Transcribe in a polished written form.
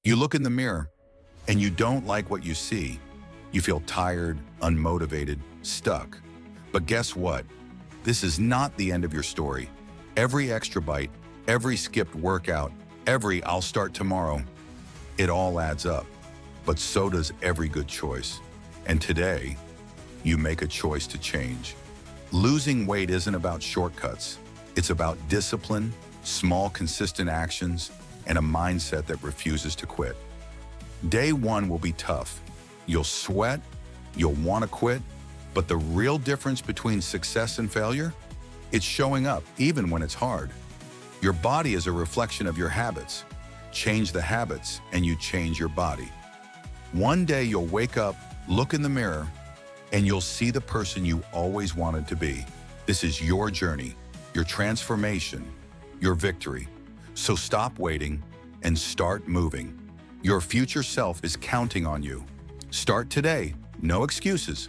You look in the mirror and you don't like what you see. You feel tired, unmotivated, stuck. But guess what? This is not the end of your story. Every extra bite, every skipped workout, every "I'll start tomorrow," it all adds up. But so does every good choice. And today, you make a choice to change. Losing weight isn't about shortcuts. It's about discipline, small, consistent actions, and a mindset that refuses to quit. Day one will be tough. You'll sweat, you'll want to quit, but the real difference between success and failure? It's showing up even when it's hard. Your body is a reflection of your habits. Change the habits and you change your body. One day you'll wake up, look in the mirror, and you'll see the person you always wanted to be. This is your journey, your transformation, your victory. So stop waiting and start moving. Your future self is counting on you. Start today. No excuses.